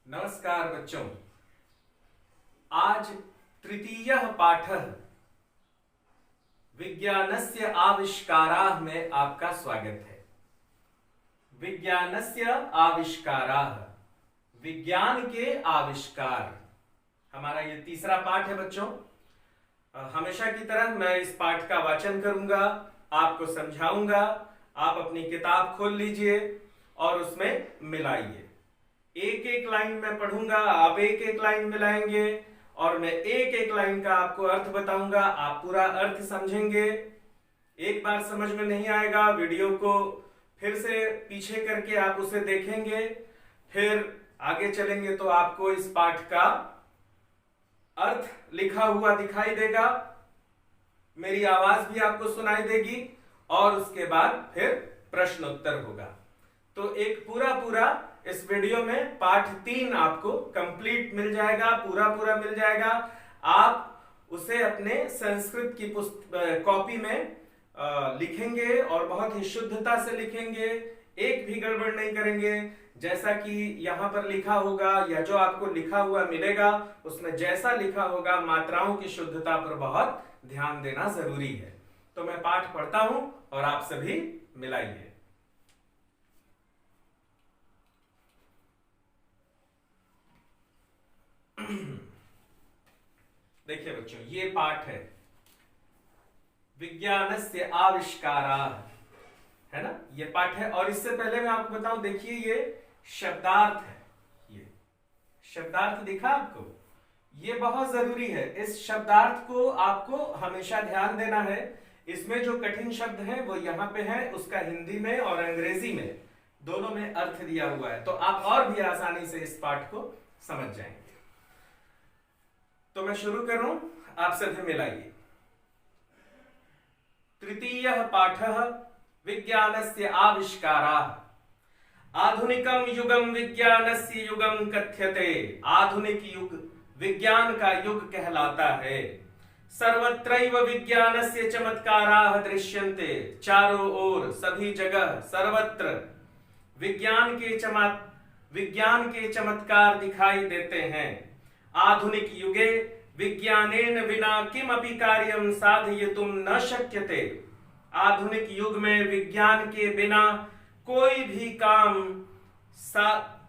नमस्कार बच्चों। आज तृतीयः पाठः विज्ञानस्य आविष्काराः में आपका स्वागत है। विज्ञानस्य आविष्काराः, विज्ञान के आविष्कार, हमारा ये तीसरा पाठ है बच्चों। हमेशा की तरह मैं इस पाठ का वाचन करूंगा, आपको समझाऊंगा। आप अपनी किताब खोल लीजिए और उसमें मिलाइए। एक एक लाइन में पढ़ूंगा, आप एक एक लाइन मिलाएंगे और मैं एक एक लाइन का आपको अर्थ बताऊंगा। आप पूरा अर्थ समझेंगे। एक बार समझ में नहीं आएगा, वीडियो को फिर से पीछे करके आप उसे देखेंगे, फिर आगे चलेंगे तो आपको इस पाठ का अर्थ लिखा हुआ दिखाई देगा, मेरी आवाज भी आपको सुनाई देगी और उसके बाद फिर प्रश्न उत्तर होगा। तो एक पूरा इस वीडियो में पाठ 3 आपको कंप्लीट मिल जाएगा, पूरा मिल जाएगा। आप उसे अपने संस्कृत की कॉपी में लिखेंगे और बहुत ही शुद्धता से लिखेंगे, एक भी गड़बड़ नहीं करेंगे। जैसा कि यहां पर लिखा होगा या जो आपको लिखा हुआ मिलेगा उसमें जैसा लिखा होगा, मात्राओं की शुद्धता पर बहुत ध्यान देना जरूरी है। तो मैं पाठ पढ़ता हूं और आप सभी मिलाइए। देखिए बच्चों, ये पाठ है विज्ञानस्य आविष्काराः, है ना, ये पाठ है। और इससे पहले मैं आपको बताऊं, देखिए ये शब्दार्थ है। ये शब्दार्थ दिखा आपको, ये बहुत जरूरी है। इस शब्दार्थ को आपको हमेशा ध्यान देना है। इसमें जो कठिन शब्द हैं वो यहां पे है, उसका हिंदी में और अंग्रेजी में दोनों में अर्थ दिया हुआ है, तो आप और भी आसानी से इस पाठ को समझ जाएंगे। तो मैं शुरू करूं, आप सभी मिलाइए। तृतीयः पाठः विज्ञानस्य आविष्काराः। आधुनिकं युगं विज्ञानस्य युगं कथ्यते। आधुनिक युग विज्ञान का युग कहलाता है। सर्वत्रैव विज्ञानस्य चमत्काराः दृश्यन्ते। चारों ओर, सभी जगह, सर्वत्र विज्ञान के चमत्कार दिखाई देते हैं। आधुनिक युगे विज्ञानेन विना किमपि कार्यं साधयितुं न शक्यते। आधुनिक युग में विज्ञान के बिना कोई भी काम,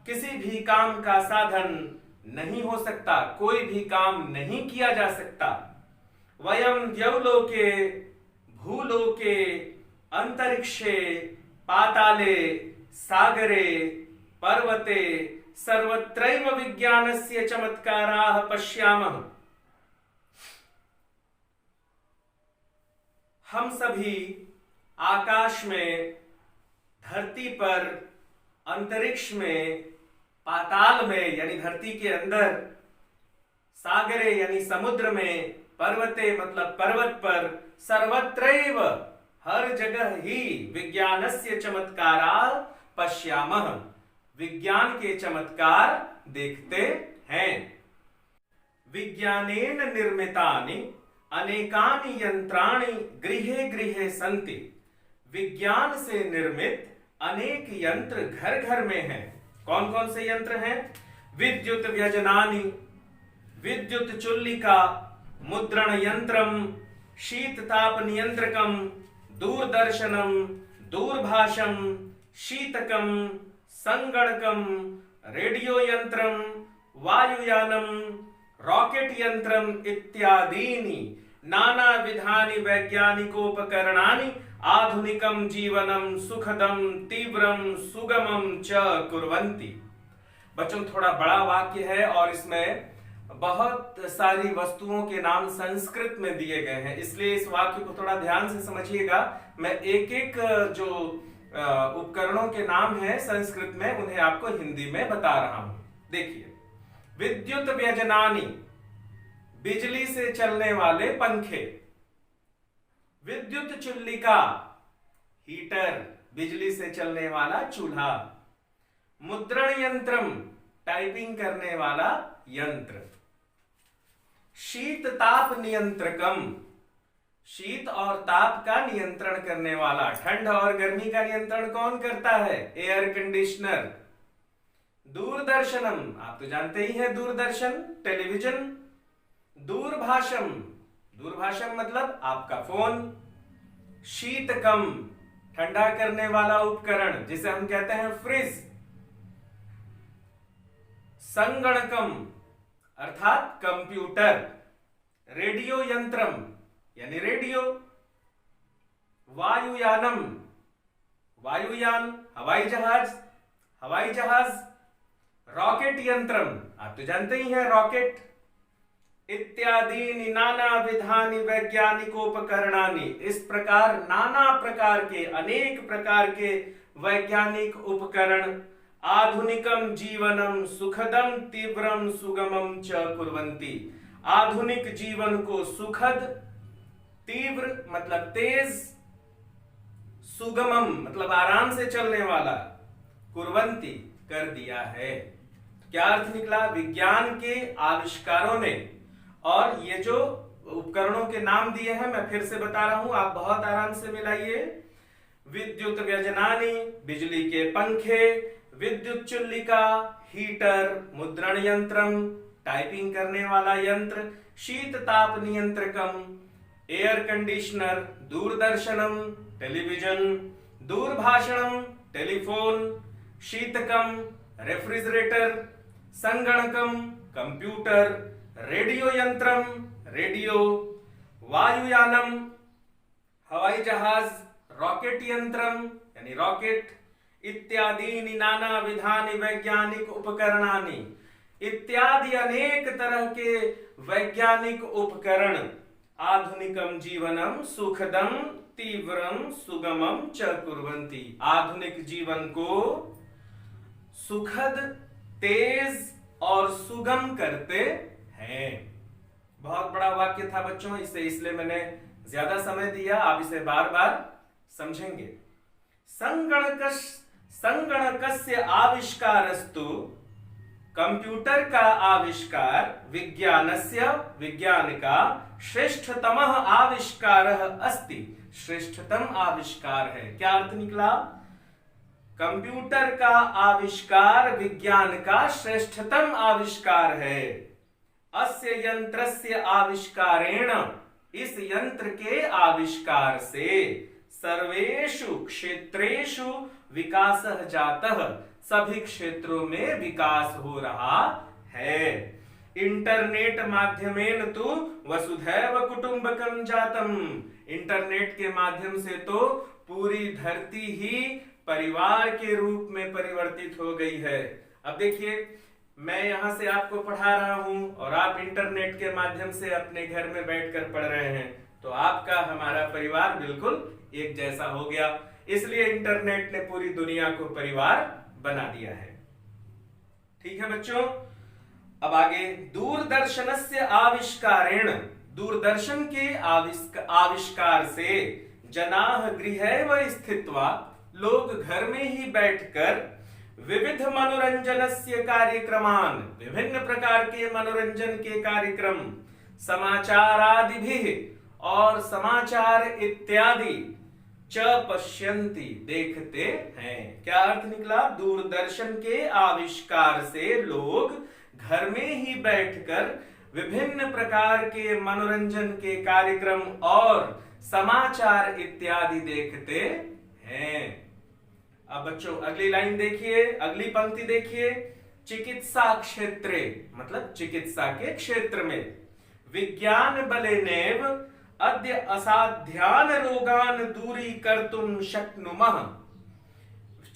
किसी भी काम का साधन नहीं हो सकता, कोई भी काम नहीं किया जा सकता। वयं द्यौलोके, भूलोके, अंतरिक्षे, पाताले, सागरे, पर्वते सर्वत्रैव विज्ञानस्य चमत्काराः पश्यामः। हम सभी आकाश में, धरती पर, अंतरिक्ष में, पाताल में यानी धरती के अंदर, सागरे यानी समुद्र में, पर्वते मतलब पर्वत पर, सर्वत्रैव हर जगह ही विज्ञानस्य चमत्काराः पश्यामः, विज्ञान के चमत्कार देखते हैं। विज्ञानेन निर्मितानि अनेकानि यंत्राणि गृहे गृहे सन्ति। विज्ञान से निर्मित अनेक यंत्र घर घर में हैं। कौन कौन से यंत्र हैं? विद्युत व्यजनानि, विद्युत चुल्लिका, मुद्रण यंत्रम, शीत ताप नियंत्रकम, दूरदर्शनम, दूरभाषम, शीतकम, संगणकम, रेडियो यंत्रम, वायुयानम, रॉकेट यंत्रम इत्यादीनि नाना विधानि वैज्ञानिकोपकरणानि आधुनिकम जीवनम सुखदम तीव्रम सुगमम च कुर्वन्ति। बच्चों, थोड़ा बड़ा वाक्य है और इसमें बहुत सारी वस्तुओं के नाम संस्कृत में दिए गए हैं, इसलिए इस वाक्य को थोड़ा ध्यान से समझिएगा। मैं एक एक जो उपकरणों के नाम हैं संस्कृत में, उन्हें आपको हिंदी में बता रहा हूं। देखिए, विद्युत व्यजनानि, बिजली से चलने वाले पंखे। विद्युत चुल्लिका, हीटर, बिजली से चलने वाला चूल्हा। मुद्रण यंत्रम, टाइपिंग करने वाला यंत्र। शीत ताप नियंत्रकम, शीत और ताप का नियंत्रण करने वाला। ठंड और गर्मी का नियंत्रण कौन करता है? Air conditioner. दूरदर्शनम, आप तो जानते ही हैं दूरदर्शन, टेलीविजन। दूरभाषम, दूरभाषम मतलब आपका फोन। शीतकम, ठंडा करने वाला उपकरण जिसे हम कहते हैं फ्रिज। संगणकम अर्थात कंप्यूटर। रेडियो यंत्रम यानी रेडियो। वायुयानम, वायुयान हवाई जहाज, हवाई जहाज। रॉकेट यंत्रम, आप तो जानते ही हैं रॉकेट। इत्यादि नाना विधानि वैज्ञानिकोपकरणानि, इस प्रकार नाना प्रकार के, अनेक प्रकार के वैज्ञानिक उपकरण आधुनिकम जीवनम सुखदम तीव्रम सुगमम च कुर्वन्ति। आधुनिक जीवन को सुखद, तीव्र मतलब तेज, सुगमम मतलब आराम से चलने वाला, कुर्वन्ति कर दिया है। क्या अर्थ निकला? विज्ञान के आविष्कारों ने, और ये जो उपकरणों के नाम दिए हैं मैं फिर से बता रहा हूं, आप बहुत आराम से मिलाइए। विद्युत व्यजनानी, बिजली के पंखे। विद्युत चुल्लिका, हीटर। मुद्रण यंत्रम, टाइपिंग करने वाला यंत्र। शीत ताप नियंत्रकम, एयर कंडीशनर। दूरदर्शनम, टेलीविजन। दूरभाषणम, टेलीफोन। शीतकम, रेफ्रिजरेटर। संगणकम, कंप्यूटर। रेडियो यंत्रम, रेडियो। वायुयानम, हवाई जहाज। रॉकेट यंत्रम यानी रॉकेट। इत्यादि नाना विधानि वैज्ञानिक उपकरणानि, इत्यादि अनेक तरह के वैज्ञानिक उपकरण आधुनिकम जीवनम सुखदम तीव्रम सुगमम च कुर्वन्ति, आधुनिक जीवन को सुखद, तेज और सुगम करते हैं। बहुत बड़ा वाक्य था बच्चों, इसे इसलिए मैंने ज्यादा समय दिया, आप इसे बार बार समझेंगे। संगणकस्य आविष्कारस्तु, कंप्यूटर का आविष्कार विज्ञानस्य, विज्ञान का श्रेष्ठतमः आविष्कारः अस्ति, श्रेष्ठतम आविष्कार है। क्या अर्थ निकला? कंप्यूटर का आविष्कार विज्ञान का श्रेष्ठतम आविष्कार है। अस्य यंत्रस्य आविष्कारेण, इस यंत्र के आविष्कार से सर्वेषु क्षेत्रेषु विकासः जातः, सभी क्षेत्रों में विकास हो रहा है। इंटरनेट माध्यमेन तो वसुधैव कुटुंबकम जातम, इंटरनेट के माध्यम से तो पूरी धरती ही परिवार के रूप में परिवर्तित हो गई है। अब देखिए, मैं यहां से आपको पढ़ा रहा हूं और आप इंटरनेट के माध्यम से अपने घर में बैठकर पढ़ रहे हैं, तो आपका हमारा परिवार बिल्कुल एक जैसा हो गया। इसलिए इंटरनेट ने पूरी दुनिया को परिवार बना दिया है। ठीक है बच्चों, अब आगे। दूरदर्शनस्य आविष्कारेण, दूरदर्शन के आविष्कार से जनाः गृहैव स्थित्वा, लोग घर में ही बैठकर विविध मनोरंजनस्य कार्यक्रमान, विभिन्न प्रकार के मनोरंजन के कार्यक्रम, समाचारादिभिः और समाचार इत्यादि च पश्यन्ति, देखते हैं। क्या अर्थ निकला? दूरदर्शन के आविष्कार से लोग घर में ही बैठकर विभिन्न प्रकार के मनोरंजन के कार्यक्रम और समाचार इत्यादि देखते हैं। अब बच्चों अगली लाइन देखिए, अगली पंक्ति देखिए। चिकित्सा क्षेत्रे मतलब चिकित्सा के क्षेत्र में, विज्ञान बलेनेव अद्य असाध्यान रोगान दूरीकर्तुं शक्नुमः,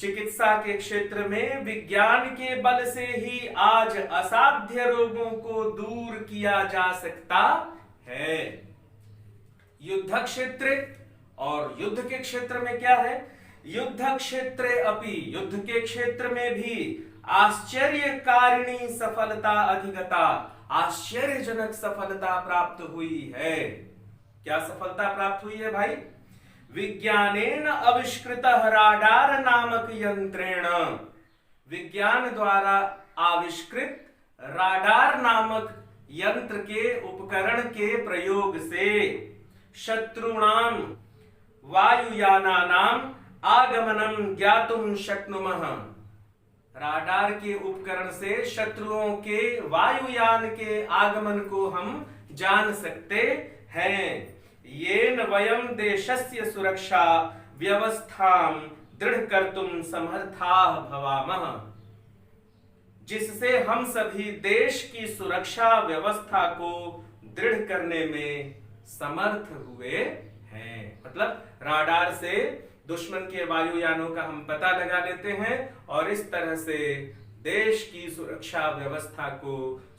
चिकित्सा के क्षेत्र में विज्ञान के बल से ही आज असाध्य रोगों को दूर किया जा सकता है। युद्ध क्षेत्र, और युद्ध के क्षेत्र में क्या है? युद्ध क्षेत्रे अपि, युद्ध के क्षेत्र में भी आश्चर्यकारिणी सफलता अधिगता, आश्चर्यजनक सफलता प्राप्त हुई है। क्या सफलता प्राप्त हुई है भाई? विज्ञानेन आविष्कृतः राडार नामक यंत्रेण, विज्ञान द्वारा आविष्कृत राडार नामक यंत्र के उपकरण के प्रयोग से शत्रुणाम वायुयानानाम आगमनम ज्ञातुम शक्नुमः, राडार के उपकरण से शत्रुओं के वायुयान के आगमन को हम जान सकते हैं। येन वयम देशस्य सुरक्षा व्यवस्थां दृढ़ कर्तुम समर्थाः भवामः, जिससे हम सभी देश की सुरक्षा व्यवस्था को दृढ़ करने में समर्थ हुए हैं। मतलब राडार से दुश्मन के वायुयानों का हम पता लगा लेते हैं और इस तरह से देश की सुरक्षा व्यवस्था को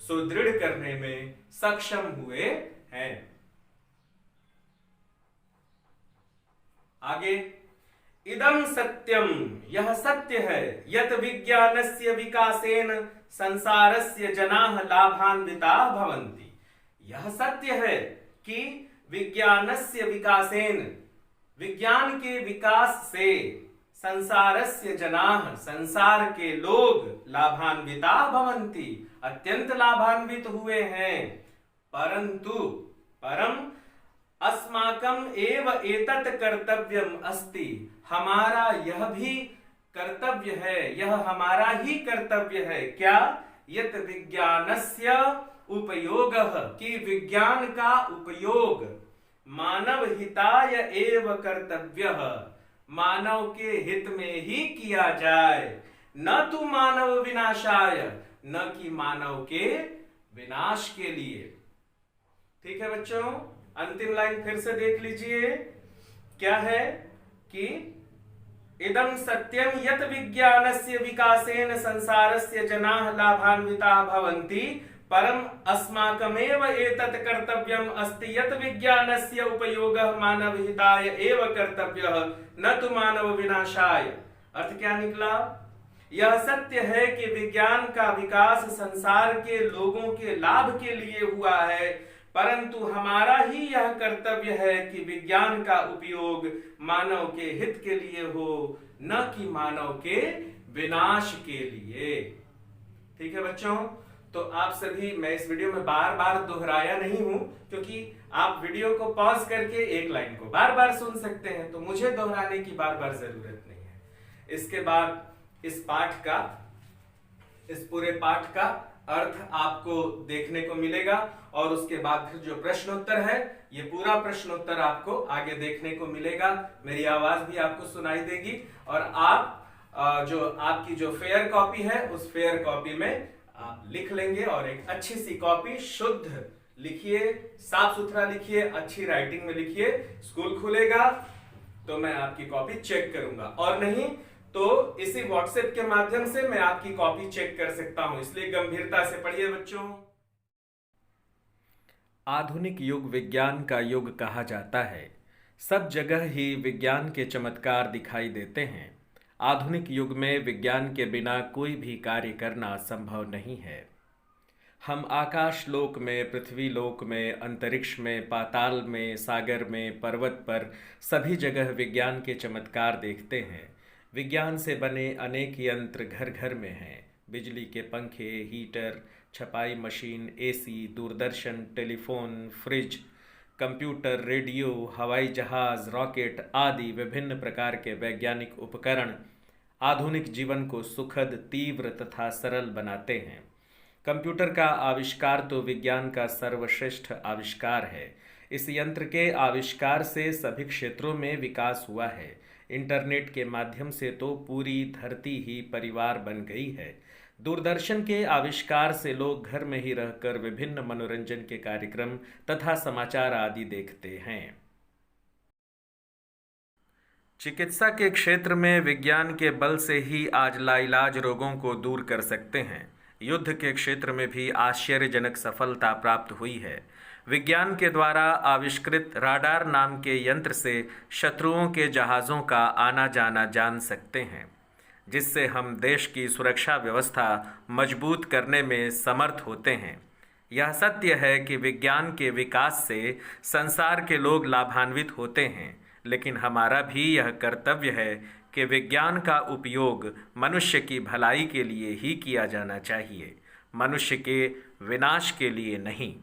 सुदृढ़ करने में सक्षम हुए हैं। आगे, इदम सत्यम, यह सत्य है, यत विज्ञानस्य विकासेन संसारस्य जनाः लाभान्विताः भवन्ति। यह सत्य है कि विज्ञानस्य विकासेन, विज्ञान के विकास से संसारस्य जनाः, संसार के लोग लाभान्विताः भवन्ति, अत्यंत लाभान्वित हुए हैं। परम अस्माकं एव एतत् कर्तव्यम अस्ति, हमारा यह भी कर्तव्य है, यह हमारा ही कर्तव्य है। क्या? यत विज्ञानस्य उपयोगः, कि विज्ञान का उपयोग मानव हिताय एव कर्तव्यः, मानव के हित में ही किया जाए, न तो मानव विनाशाय, न कि मानव के विनाश के लिए। ठीक है बच्चों, अंतिम लाइन फिर से देख लीजिए, क्या है कि इदं सत्यम यत विज्ञानस्य विकासेन संसारस्य जनाः लाभान्विताः भवन्ति, परम अस्माकमेव एतत् कर्तव्यम अस्ति, यत विज्ञानस्य उपयोगः मानव हिताय एव कर्तव्यः, न तो मानव विनाशाय। अर्थ क्या निकला? यह सत्य है कि विज्ञान का विकास संसार के लोगों के लाभ के लिए हुआ है, परंतु हमारा ही यह कर्तव्य है कि विज्ञान का उपयोग मानव के हित के लिए हो, न कि मानव के विनाश के लिए। ठीक है बच्चों, तो आप सभी, मैं इस वीडियो में बार बार दोहराया नहीं हूं, क्योंकि आप वीडियो को पॉज करके एक लाइन को बार बार सुन सकते हैं, तो मुझे दोहराने की बार बार जरूरत नहीं है। इसके बाद इस पाठ का, इस पूरे पाठ का अर्थ आपको देखने को मिलेगा और उसके बाद फिर जो प्रश्नोत्तर है, ये पूरा प्रश्नोत्तर आपको आगे देखने को मिलेगा। मेरी आवाज भी आपको सुनाई देगी और आप जो आपकी जो फेयर कॉपी है, उस फेयर कॉपी में आप लिख लेंगे और एक अच्छी सी कॉपी, शुद्ध लिखिए, साफ सुथरा लिखिए, अच्छी राइटिंग में लिखिए। स्कूल खुलेगा तो मैं आपकी कॉपी चेक करूंगा, और नहीं तो इसी व्हाट्सएप के माध्यम से मैं आपकी कॉपी चेक कर सकता हूं, इसलिए गंभीरता से पढ़िए बच्चों। आधुनिक युग विज्ञान का युग कहा जाता है। सब जगह ही विज्ञान के चमत्कार दिखाई देते हैं। आधुनिक युग में विज्ञान के बिना कोई भी कार्य करना संभव नहीं है। हम आकाश लोक में, पृथ्वी लोक में, अंतरिक्ष में, पाताल में, सागर में, पर्वत पर, सभी जगह विज्ञान के चमत्कार देखते हैं। विज्ञान से बने अनेक यंत्र घर घर में हैं। बिजली के पंखे, हीटर, छपाई machine, AC, Doordarshan, telephone, fridge, computer, radio, हवाई जहाज, रॉकेट आदि विभिन्न प्रकार के वैज्ञानिक उपकरण आधुनिक जीवन को सुखद, तीव्र तथा सरल बनाते हैं। कंप्यूटर का आविष्कार तो विज्ञान का सर्वश्रेष्ठ आविष्कार है। इस यंत्र के आविष्कार से सभी क्षेत्रों में विकास हुआ है। इंटरनेट के माध्यम से तो पूरी धरती ही परिवार बन गई है। दूरदर्शन के आविष्कार से लोग घर में ही रहकर विभिन्न मनोरंजन के कार्यक्रम तथा समाचार आदि देखते हैं। चिकित्सा के क्षेत्र में विज्ञान के बल से ही आज लाइलाज रोगों को दूर कर सकते हैं। युद्ध के क्षेत्र में भी आश्चर्यजनक सफलता प्राप्त हुई है। विज्ञान के द्वारा आविष्कृत राडार नाम के यंत्र से शत्रुओं के जहाज़ों का आना जाना जान सकते हैं, जिससे हम देश की सुरक्षा व्यवस्था मजबूत करने में समर्थ होते हैं। यह सत्य है कि विज्ञान के विकास से संसार के लोग लाभान्वित होते हैं, लेकिन हमारा भी यह कर्तव्य है कि विज्ञान का उपयोग मनुष्य की भलाई के लिए ही किया जाना चाहिए, मनुष्य के विनाश के लिए नहीं।